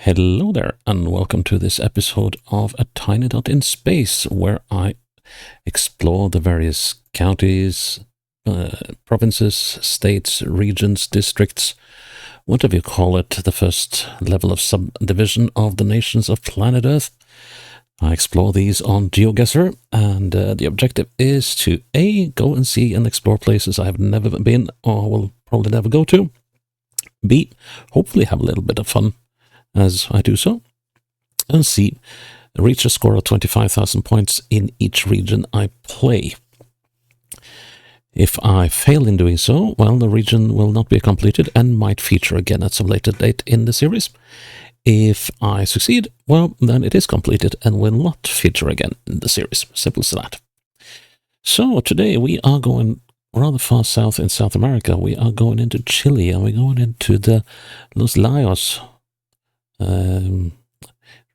Hello there, and welcome to this episode of A Tiny Dot in Space, where I explore the various counties, provinces, states, regions, districts, whatever you call it, the first level of subdivision of the nations of planet Earth. I explore these on GeoGuessr, and the objective is to A, go and see and explore places I have never been or will probably never go to, B, hopefully have a little bit of fun as I do so, and C, reach a score of 25,000 points in each region I play. If I fail in doing so, well, the region will not be completed and might feature again at some later date in the series. If I succeed, well, then it is completed and will not feature again in the series. Simple as that. So today we are going rather far south in South America. We are going into Chile, and we're going into the Los Lagos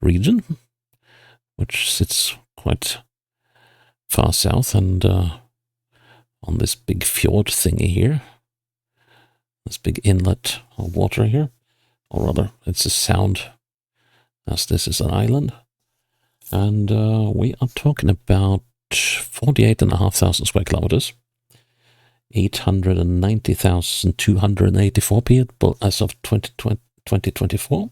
region, which sits quite far south and on this big fjord thingy here, this big inlet of water here, or rather it's a sound, as this is an island, and we are talking about 48,500 square kilometers, 890,284 people as of 2024.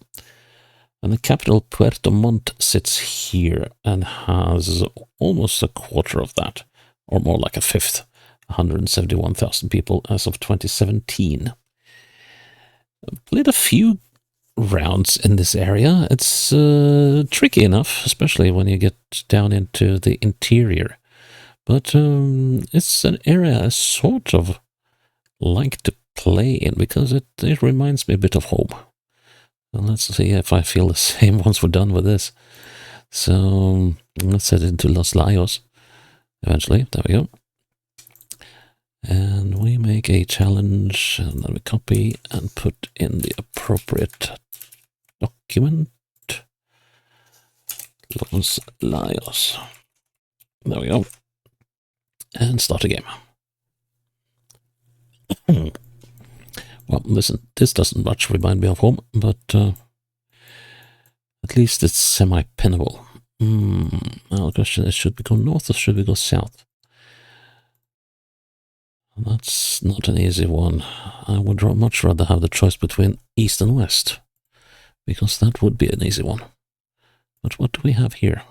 And the capital, Puerto Montt, sits here and has almost a quarter of that, or more like a fifth, 171,000 people as of 2017. I've played a few rounds in this area. It's tricky enough, especially when you get down into the interior. But it's an area I sort of like to play in because it reminds me a bit of home. Well, let's see if I feel the same once we're done with this. So let's head into Los Lagos eventually. There we go. And we make a challenge, and then we copy and put in the appropriate document. Los Lagos. There we go. And start a game. Well, listen, this doesn't much remind me of home, but at least it's semi-pinnable. Now the question is, should we go north or should we go south? That's not an easy one. I would much rather have the choice between east and west, because that would be an easy one. But what do we have here?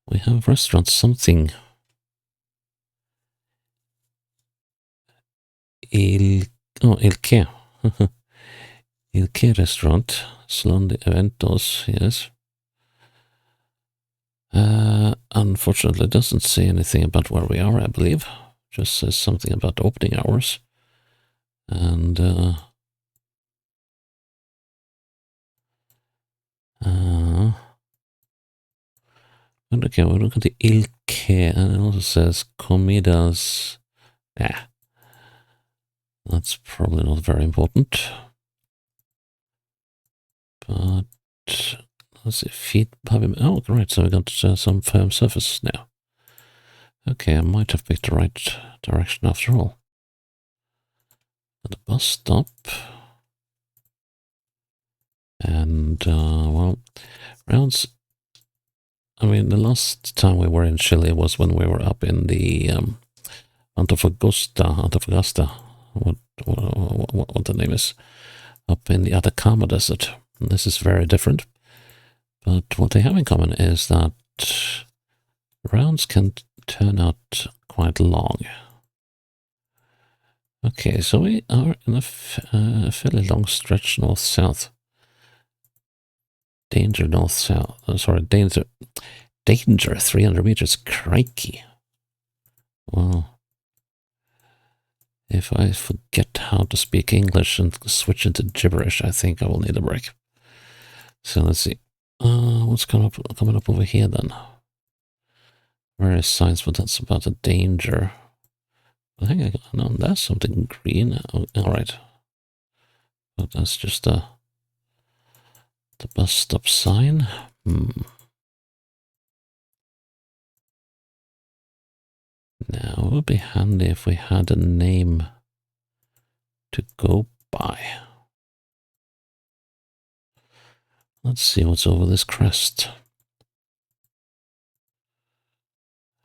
We have restaurant something. El Que. El Que restaurant. Salon de Eventos, yes. Unfortunately, it doesn't say anything about where we are, I believe. Just says something about opening hours. And okay, we look at the El Que, and it also says comidas. That's probably not very important. But let's see, feed pavement. Oh, right, so we got some firm surface now. Okay, I might have picked the right direction after all. At a bus stop. And, well, rounds. I mean, the last time we were in Chile was when we were up in the Antofagasta, what the name is, up in the Atacama Desert. And this is very different. But what they have in common is that rounds can turn out quite long. Okay, so we are in a fairly long stretch north-south. Danger north-south. Danger 300 meters. Crikey. Well, if I forget how to speak English and switch into gibberish, I think I will need a break. So let's see. What's coming up over here then? Various signs, but that's about a danger. I think I know there's something green. Oh, all right, but that's just the bus stop sign. Now it would be handy if we had a name to go by. Let's see what's over this crest.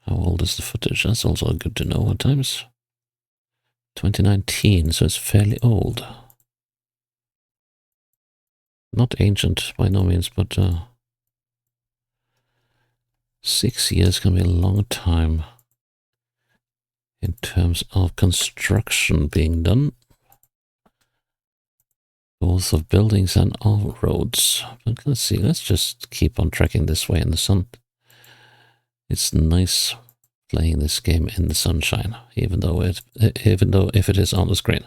How old is the footage? That's also good to know at times. 2019, so it's fairly old. Not ancient by no means, but 6 years can be a long time in terms of construction being done, both of buildings and of roads. But let's see, let's just keep on tracking this way in the sun. It's nice playing this game in the sunshine, even though if it is on the screen.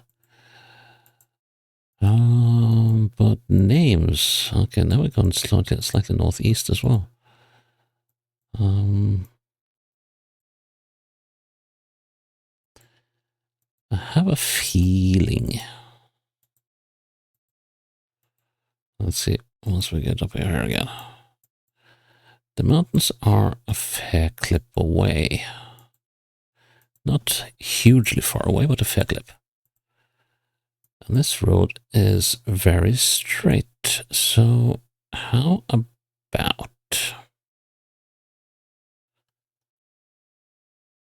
But names. Okay, now we're going slightly northeast as well. I have a feeling. Let's see, once we get up here again. The mountains are a fair clip away. Not hugely far away, but a fair clip. And this road is very straight. So how about...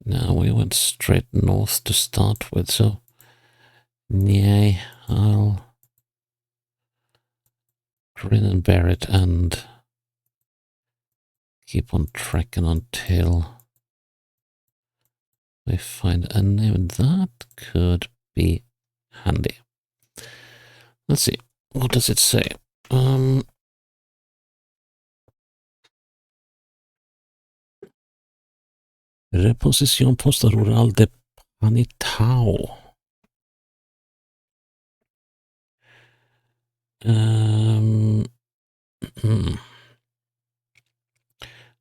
Now we went straight north to start with, so yeah, I'll grin and bear it and keep on trekking until we find a name that could be handy. Let's see, what does it say? Reposición posta rural de Panitao. And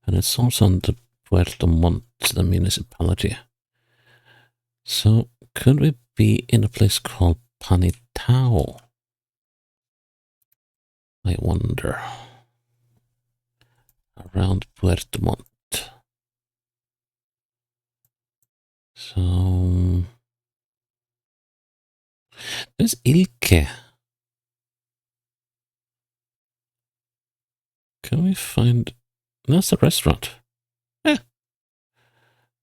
it's also on the Puerto Montt, the municipality. So could we be in a place called Panitao? I wonder. Around Puerto Montt. So there's Ilke. Can we find... That's the restaurant. Yeah.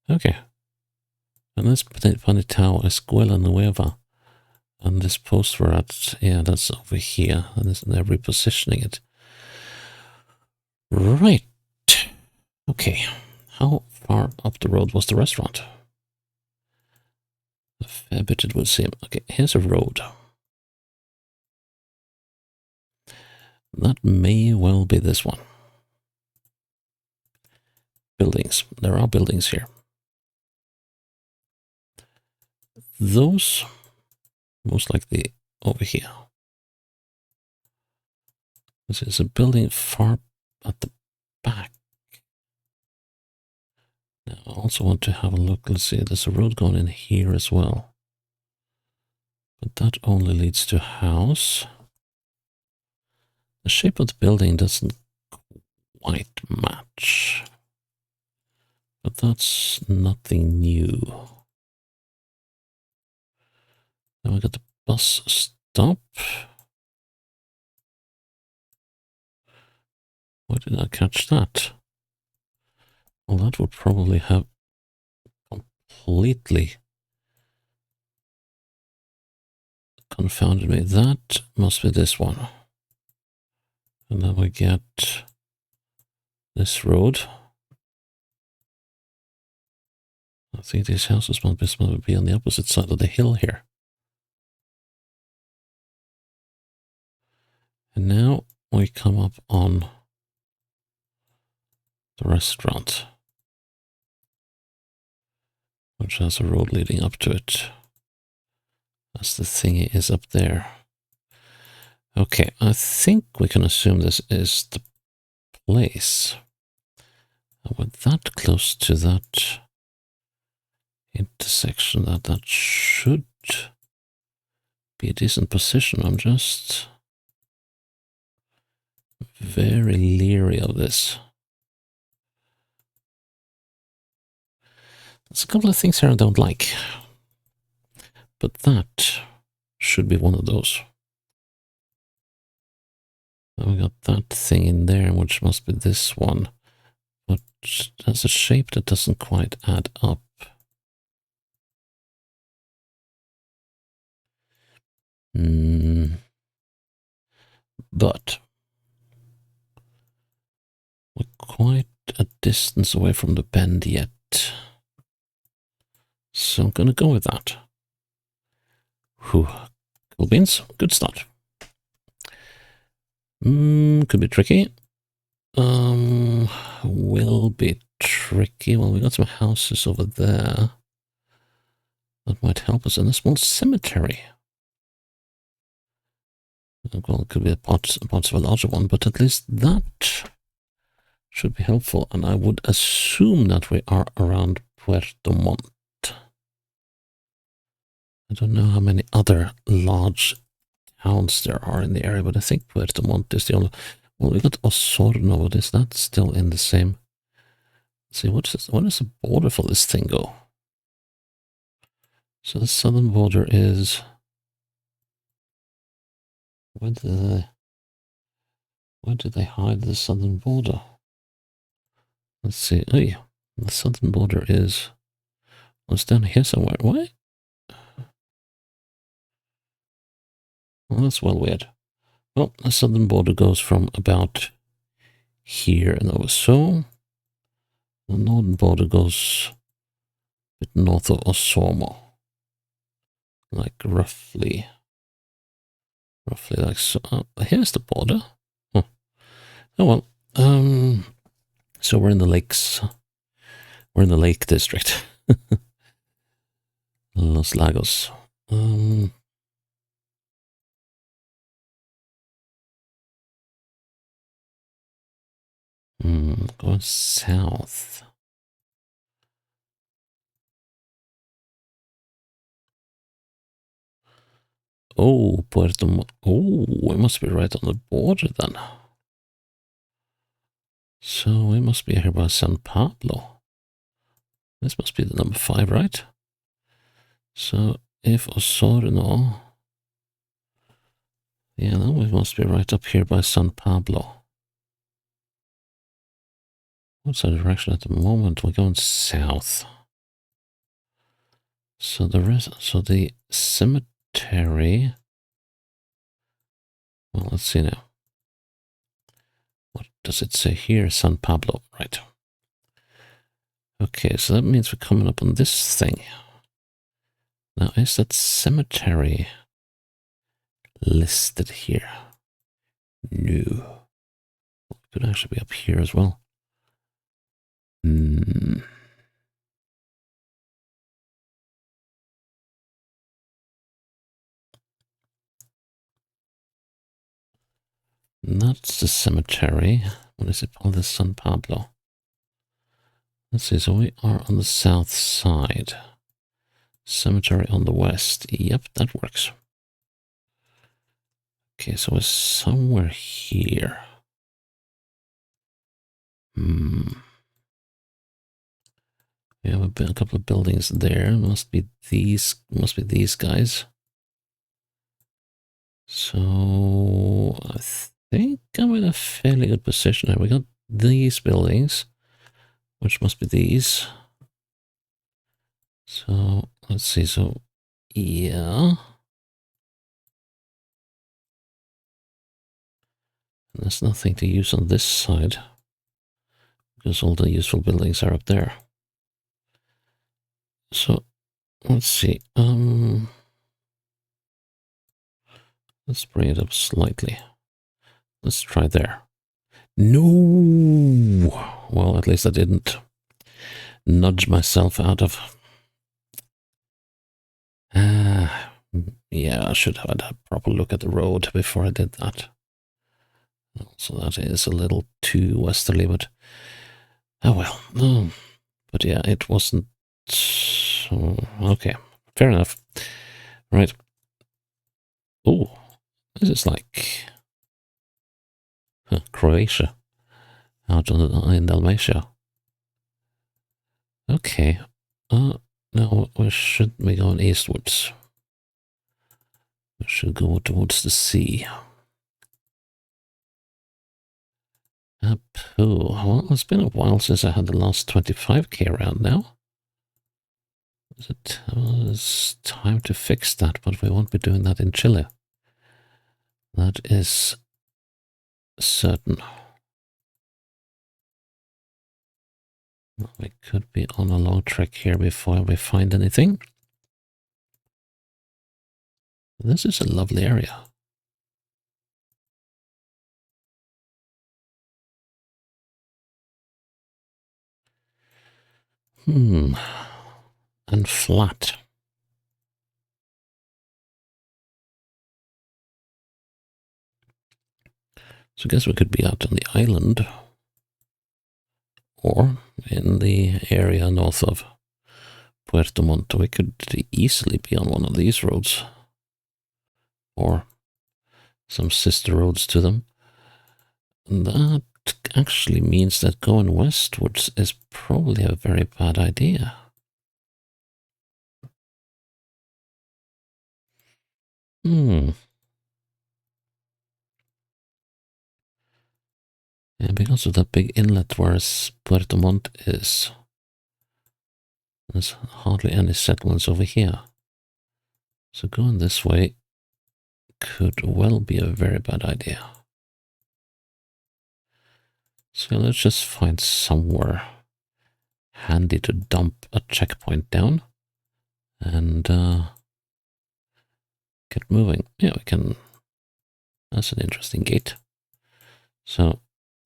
Okay. And let's Panitao Escuela Nueva. And this post we're at, yeah, that's over here. And they're repositioning it. Right. Okay. How far up the road was the restaurant? A fair bit it would seem. Okay, here's a road. That may well be this one. Buildings. There are buildings here. Those, most likely over here. This is a building far at the back. Now, I also want to have a look. Let's see, there's a road going in here as well. But that only leads to a house. The shape of the building doesn't quite match. But that's nothing new. Then we got the bus stop. Why did I catch that? Well, that would probably have completely confounded me. That must be this one. And then we get this road. I think these houses must be on the opposite side of the hill here. And now we come up on the restaurant, which has a road leading up to it. That's the thingy is up there. Okay, I think we can assume this is the place. And we're that close to that intersection that should be a decent position. I'm just very leery of this. There's a couple of things here I don't like. But that Should be one of those. Now we got that thing in there, which must be this one. But has a shape that doesn't quite add up. But we're quite a distance away from the bend yet. So I'm going to go with that. Whew. Cool beans. Good start. Could be tricky. Will be tricky. Well, we got some houses over there. That might help us in a small cemetery. Well, it could be a part of a larger one, but at least that should be helpful. And I would assume that we are around Puerto Montt. I don't know how many other large towns there are in the area, but I think Puerto Montt is the only. Well, we got Osorno, but is that still in the same? Let's see, what is the border for this thing go? So the southern border is. Where did they hide the southern border? Let's see. Oh yeah, the southern border is. Well, it's down here somewhere. What? Well, that's well weird. Well, the southern border goes from about here and over so. The northern border goes a bit north of Osorno. Like roughly like so. Here's the border. Huh. Oh well. So we're in the lakes. We're in the Lake District. Los Lagos. Going south. Oh, Oh, we must be right on the border then. So we must be here by San Pablo. This must be the number 5, right? So if Osorno. Yeah, no, we must be right up here by San Pablo. What's our direction at the moment? We're going south. So the cemetery. Well, let's see now. What does it say here? San Pablo, right? Okay, so that means we're coming up on this thing. Now, is that cemetery listed here? No. It could actually be up here as well. That's the cemetery. What is it called? The San Pablo. Let's see, so we are on the south side. Cemetery on the west. Yep, that works. Okay, so we're somewhere here. We have a couple of buildings there. Must be these guys. So I think I'm in a fairly good position here. We got these buildings, which must be these. So let's see. So yeah. And there's nothing to use on this side because all the useful buildings are up there. So let's see. Let's bring it up slightly. Let's try there. No. Well, at least I didn't nudge myself out of. Yeah, I should have had a proper look at the road before I did that. So that is a little too westerly, but oh well. No. But yeah, it wasn't. Okay, fair enough. Right. Oh, this is like Croatia out in Dalmatia. Okay. Now where should we go eastwards? We should go towards the sea. Well, it's been a while since I had the last 25k around now. It's time to fix that, but we won't be doing that in Chile. That is certain. We could be on a long trek here before we find anything. This is a lovely area. And flat. So I guess we could be out on the island. Or in the area north of Puerto Montt. We could easily be on one of these roads. Or some sister roads to them. And that actually means that going westwards is probably a very bad idea. And because of that big inlet where Puerto Montt is, there's hardly any settlements over here. So going this way could well be a very bad idea. So let's just find somewhere handy to dump a checkpoint down and get moving. Yeah, we can. That's an interesting gate. So,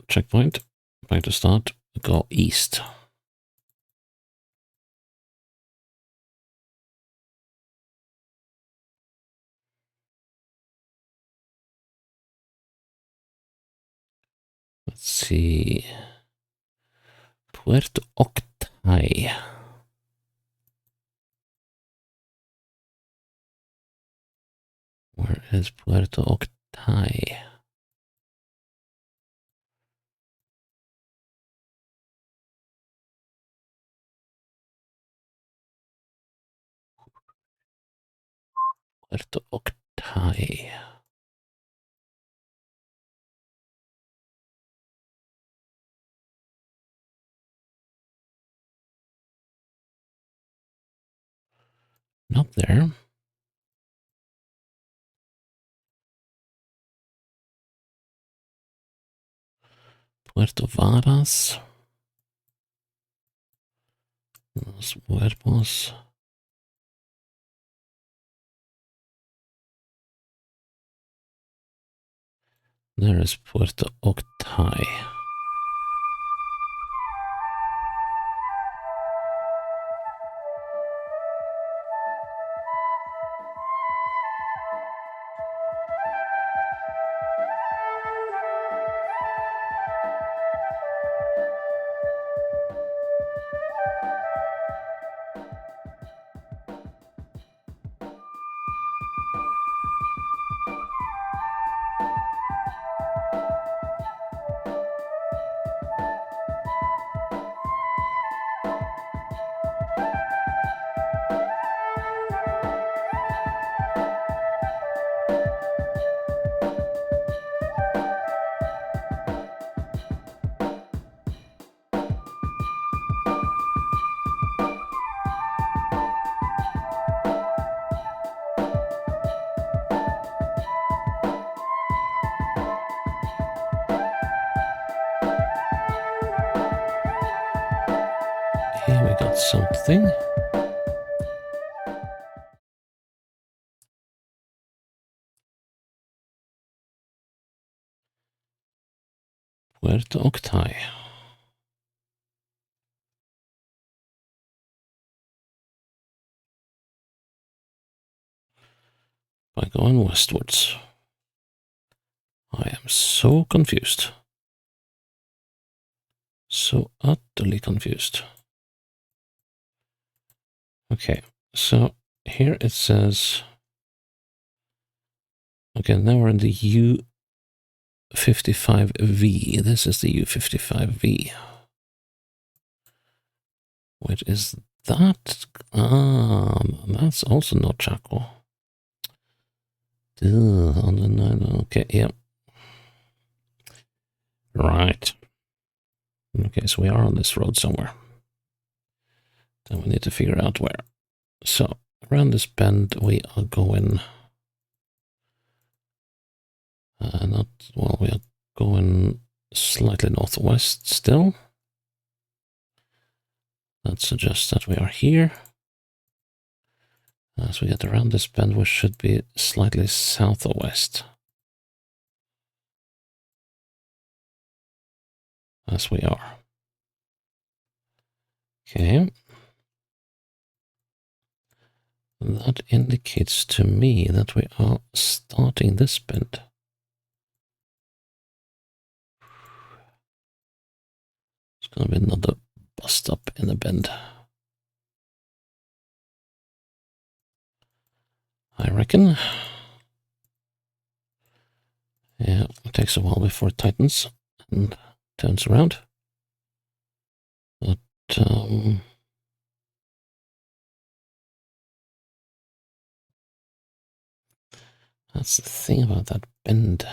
checkpoint, back to start, go east. Let's see. Puerto Octay. Where is Puerto Octay? Puerto Octay. Not there. Puerto Varas. Los Huertos. There is Puerto Octay. Here we got something. Puerto Octay. By going westwards. I am so confused. So utterly confused. Okay, so here it says, okay, now we're in the U55V. This is the U55V. What is that? That's also not Chaco. On the 9. Okay, yeah. Right. Okay, so we are on this road somewhere. Then we need to figure out where. So, around this bend, we are going. We are going slightly northwest still. That suggests that we are here. As we get around this bend, we should be slightly south or west. As we are. Okay. That indicates to me that we are starting this bend. It's going to be another bus stop in the bend. I reckon. Yeah, it takes a while before it tightens and turns around. But, that's the thing about that bend.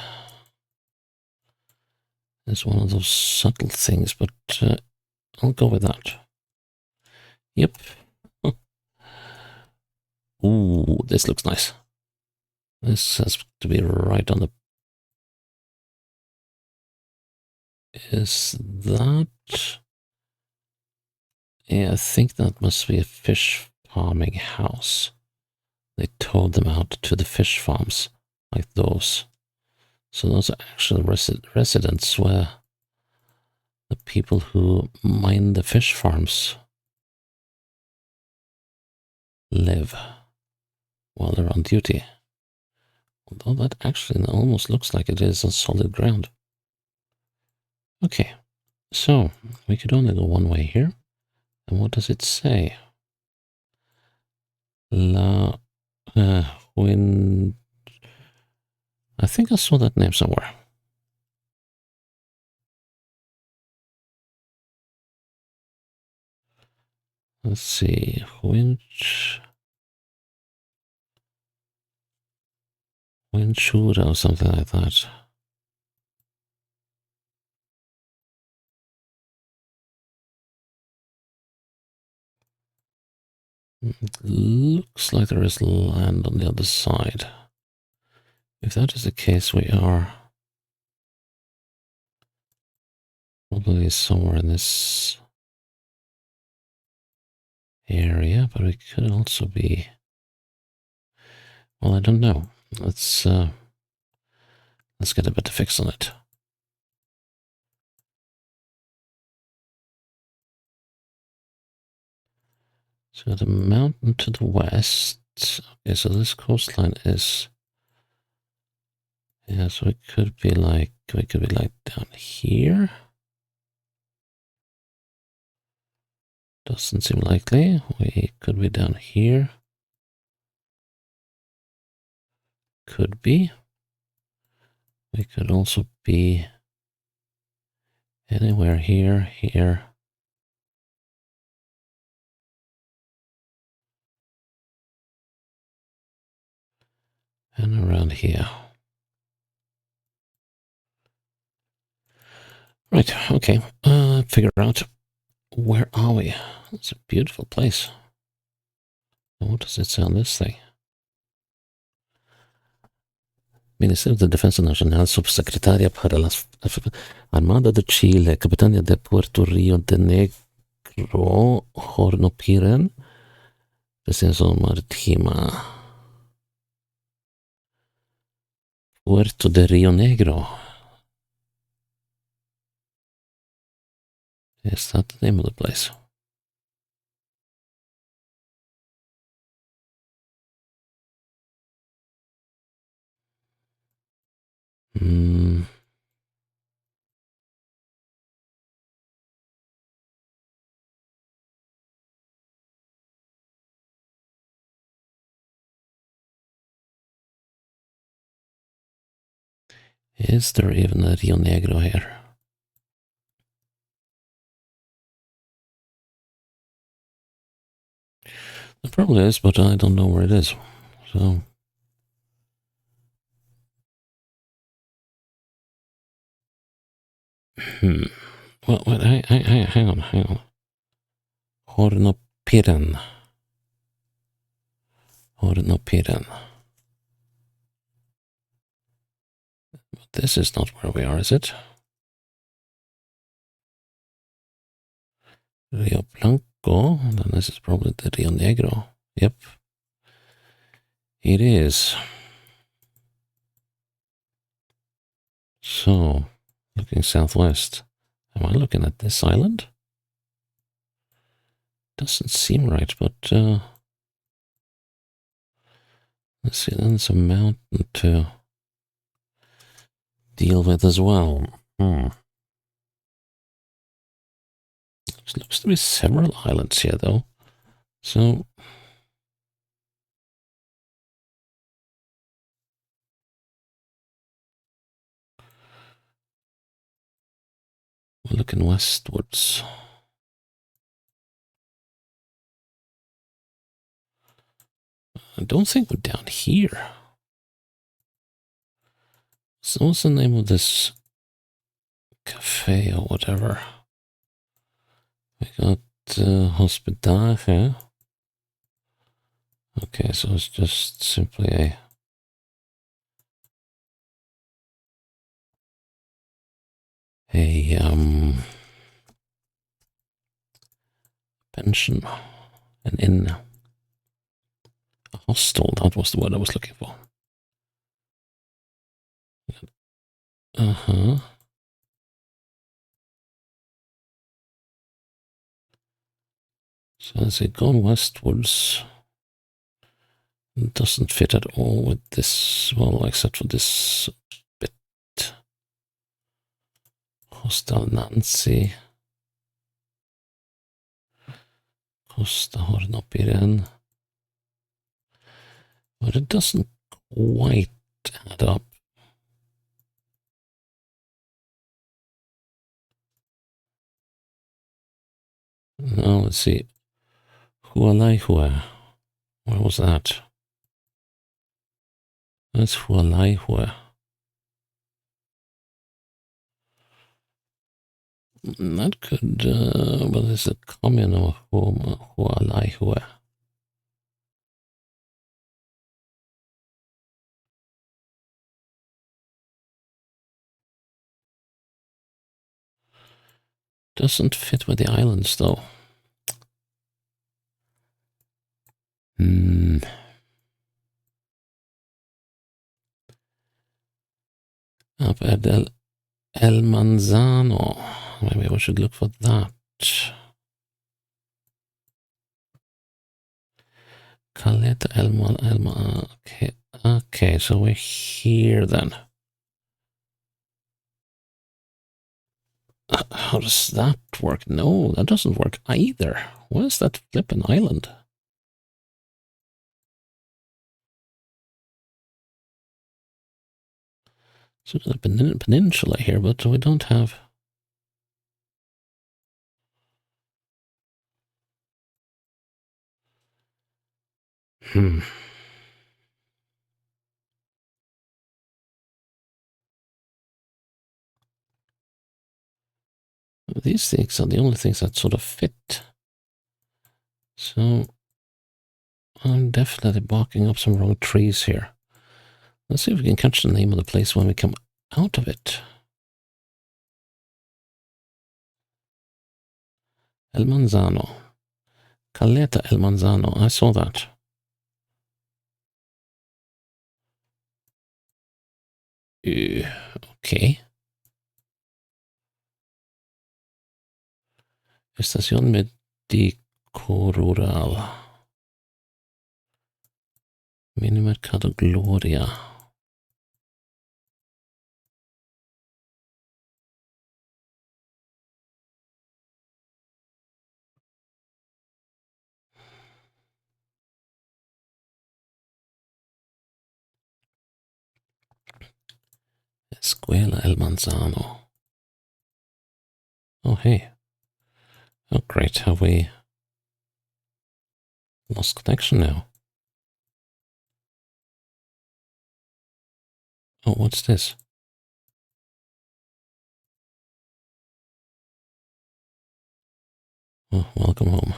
It's one of those subtle things, but I'll go with that. Yep. Ooh, this looks nice. This has to be right on the... Is that... Yeah, I think that must be a fish farming house. They towed them out to the fish farms, like those. So those are actual residents where the people who mine the fish farms live while they're on duty. Although that actually almost looks like it is on solid ground. Okay, so we could only go one way here. And what does it say? La Win. I think I saw that name somewhere. Let's see. Winchura or something like that. Looks like there is land on the other side. If that is the case, we are probably somewhere in this area, but it could also be... Well, I don't know. Let's get a better fix on it. So the mountain to the west. Okay, so this coastline is... Yeah, so it could be like... We could be like down here. Doesn't seem likely. We could be down here. Could be. We could also be anywhere here, here. And around here. Right, okay. Figure out where are we? It's a beautiful place. And what does it say on this thing? Ministerio de Defensa Nacional, Subsecretaria para la Armada de Chile, Capitania de Puerto Río de Negro, Hornopiren, Presidencia Marítima, Puerto de Río Negro. Is that the name of the place? Hmm. Is there even a Rio Negro here? There probably is, but I don't know where it is. So Hmm. Well, hang on. Hornopiren. Hornopiren. This is not where we are, is it? Rio Blanco. Then this is probably the Rio Negro. Yep. It is. So, looking southwest. Am I looking at this island? Doesn't seem right, but let's see, then there's a mountain to deal with as well. There looks to be several islands here, though. So, we're looking westwards. I don't think we're down here. So what's the name of this cafe or whatever? We got Hospitage. Okay, so it's just simply a pension, an inn, a hostel. That was the word I was looking for. Uh-huh. So as it gone westwards, it doesn't fit at all with this, well, except for this bit. Hostel Nancy. Costa Hornopiren. But it doesn't quite add up. Now let's see. Hualaihua. Where was that? That's Hualaihua. That could, but it's a commune of Hualaihua. Doesn't fit with the islands, though. Up at El Manzano. Maybe we should look for that. Caleta Elma. Okay, so we're here then. How does that work? No, that doesn't work either. Where's that flippin' island? So there's a peninsula here, but we don't have. These things are the only things that sort of fit. So I'm definitely barking up some wrong trees here. Let's see if we can catch the name of the place when we come out of it. El Manzano. Caleta El Manzano. I saw that. Okay. Estación Médico Rural. Minimercado Gloria. Escuela El Manzano. Oh, hey. Oh, great. Have we lost connection now? Oh, what's this? Well, welcome home.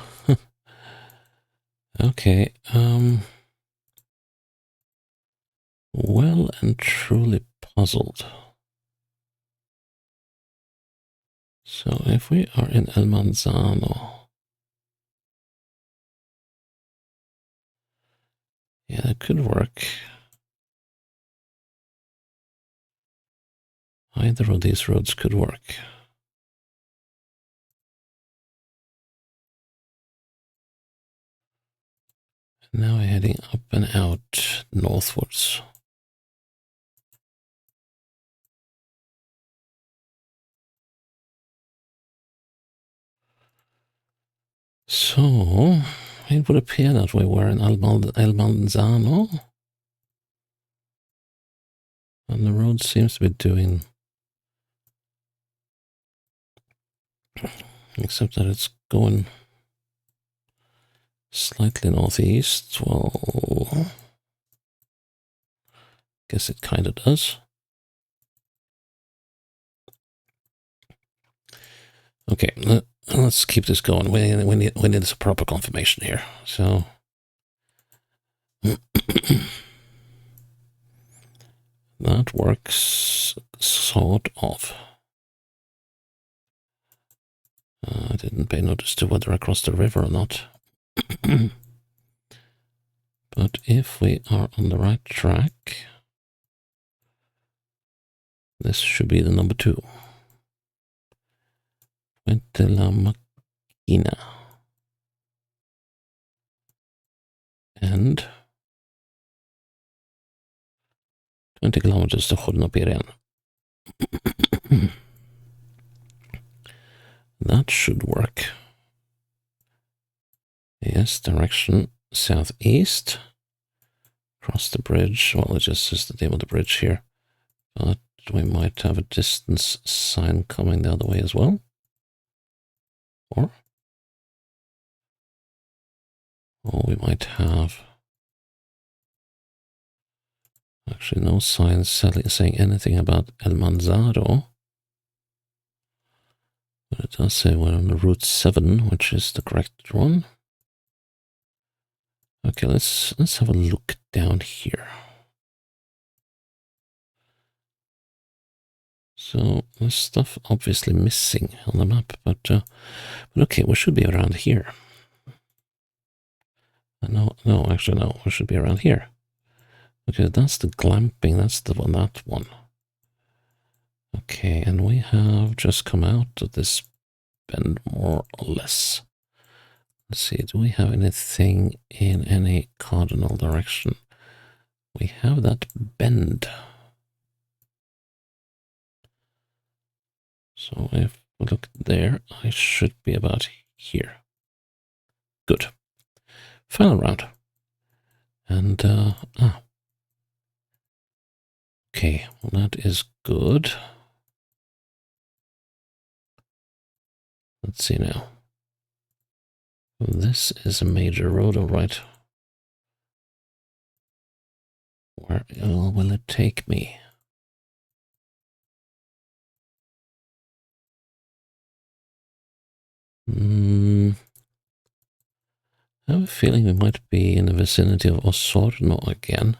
Okay, well and truly puzzled. So if we are in El Manzano, yeah, that could work. Either of these roads could work. Now we're heading up and out northwards. So, it would appear that we were in El Manzano. And the road seems to be doing... Except that it's going slightly northeast. Well, guess it kind of does. Okay, let's keep this going. We need some proper confirmation here. So... that works, sort of. I didn't pay notice to whether I crossed the river or not. But if we are on the right track, this should be the number 2. Puente la Máquina. And 20 kilometers to Hornopiren. That should work. Yes, direction southeast. Cross the bridge. Well, it just says the name of the bridge here. But we might have a distance sign coming the other way as well. Or we might have... actually no signs saying anything about El Manzano. But it does say we're on the Route 7, which is the correct one. Okay, let's have a look down here. So there's stuff obviously missing on the map, but okay, we should be around here. No, actually no, we should be around here. Okay, that's the glamping, that's the one, that one. Okay, and we have just come out of this bend more or less. Let's see, do we have anything in any cardinal direction? We have that bend. So if we look there, I should be about here. Good. Final round. And, okay, well that is good. Let's see now. This is a major road, all right. Where will it take me? I have a feeling we might be in the vicinity of Osorno again.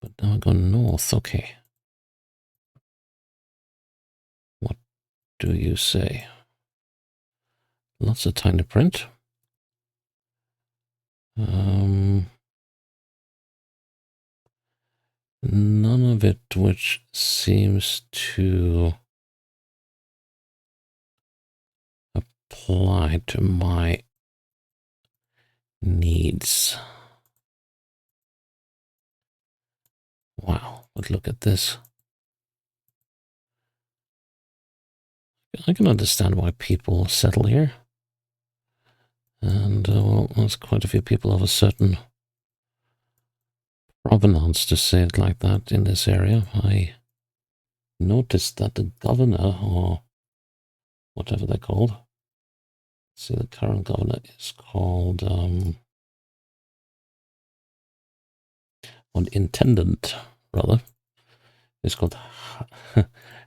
But now I'm going north, okay. What do you say? Lots of tiny print. None of it which seems to apply to my needs. Wow, but look at this. I can understand why people settle here. And, well, there's quite a few people of a certain provenance, to say it like that, in this area. I noticed that the governor, or whatever they're called, let's see, the current governor is called, or intendant, rather, is called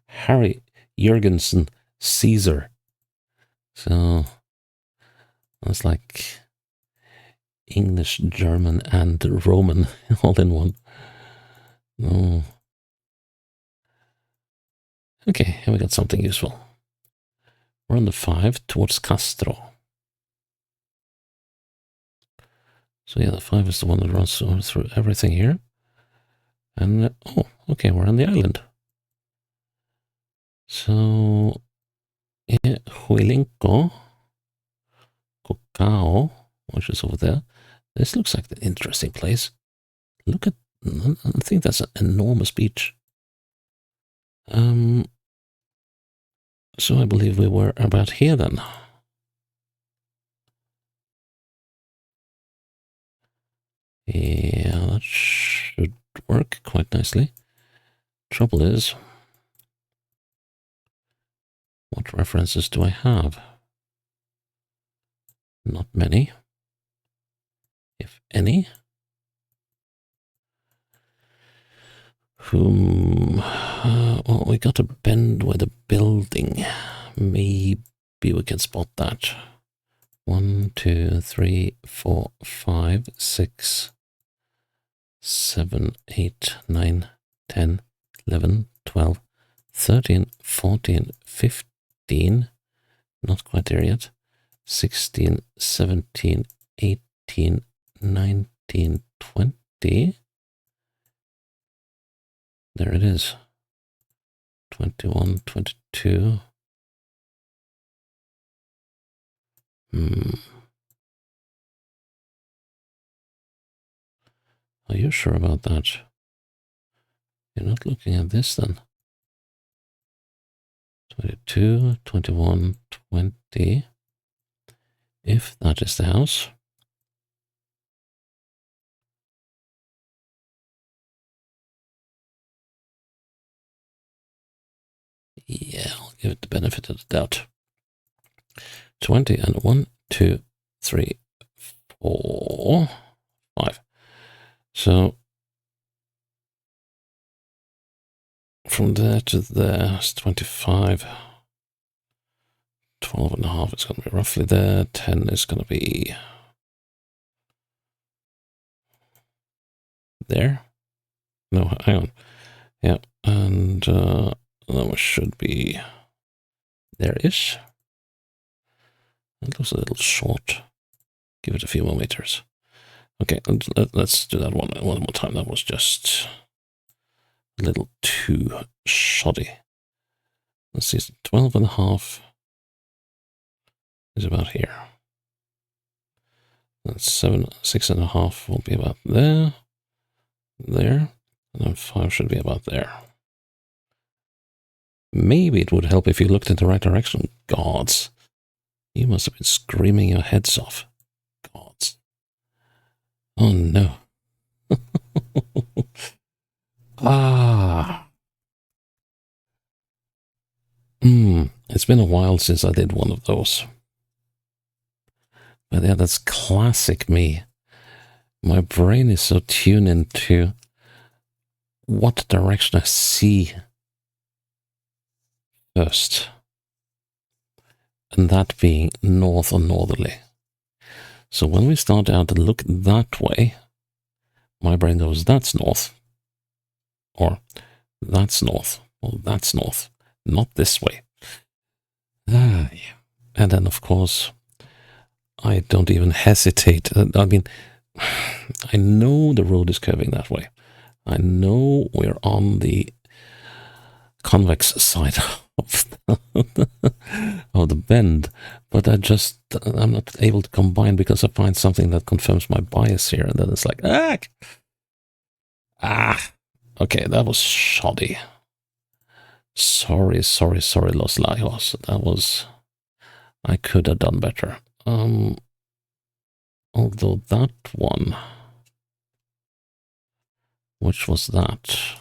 Harry Jurgensen, Caesar. So that's like English, German, and Roman all in one. Oh. Okay, here we got something useful. We're on the 5 towards Castro. So yeah, the 5 is the one that runs through everything here. And, oh, okay, we're on the island. So, Huilinco, Cocao, which is over there. This looks like an interesting place. Look at, I think that's an enormous beach. So I believe we were about here then. Yeah, that should work quite nicely. Trouble is, what references do I have? Not many, if any. Well, we got a bend with a building. Maybe we can spot that. 1, 2, 3, 4, 5, 6, 7, 8, 9, 10, 11, 12, 13, 14, 15. Not quite there yet. 16, 17, 18, 19, 20. There it is. 21, 22. Are you sure about that? You're not looking at this then. 22, 21, 20. If that is the house. Yeah, I'll give it the benefit of the doubt. 20 and 1, 2, 3, 4, 5. So from there to there is 25. 12 and a half is going to be roughly there. 10 is going to be there. No, hang on. Yeah, and that should be there-ish. It looks a little short. Give it a few more meters. Okay, let's do that one more time. That was just a little too shoddy. Let's see, 12 and a half is about here. That's 6 and a half will be about there, and then 5 should be about there. Maybe it would help if you looked in the right direction. Gods, you must have been screaming your heads off. Gods. Oh no. It's been a while since I did one of those. But yeah, that's classic me. My brain is so tuned into what direction I see first. And that being north or northerly. So when we start out to look that way, my brain goes, that's north. Or that's north. Or that's north. Not this way. Yeah. And then, of course, I don't even hesitate. I mean, I know the road is curving that way. I know we're on the convex side of the bend, but I'm not able to combine because I find something that confirms my bias here, and then it's like, okay, that was shoddy. Sorry, Los Lajos. I could have done better. Although that one, which was that?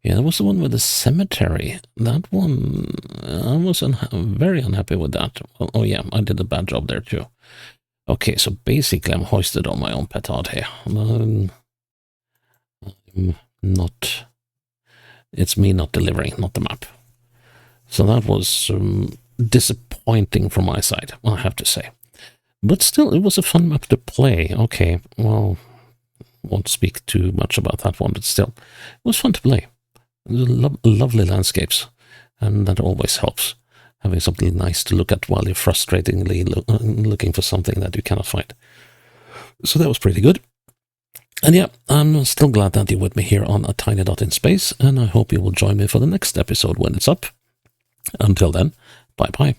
Yeah, that was the one with the cemetery. That one, I was very unhappy with that. Oh yeah, I did a bad job there too. Okay, so basically I'm hoisted on my own petard here. I'm not... It's me not delivering, not the map. So that was disappointing from my side, I have to say. But still, it was a fun map to play. Okay, well, won't speak too much about that one, but still, it was fun to play. Lovely landscapes, and that always helps. Having something nice to look at while you're frustratingly looking for something that you cannot find. So that was pretty good. And yeah, I'm still glad that you're with me here on A Tiny Dot in Space, and I hope you will join me for the next episode when it's up. Until then, bye-bye.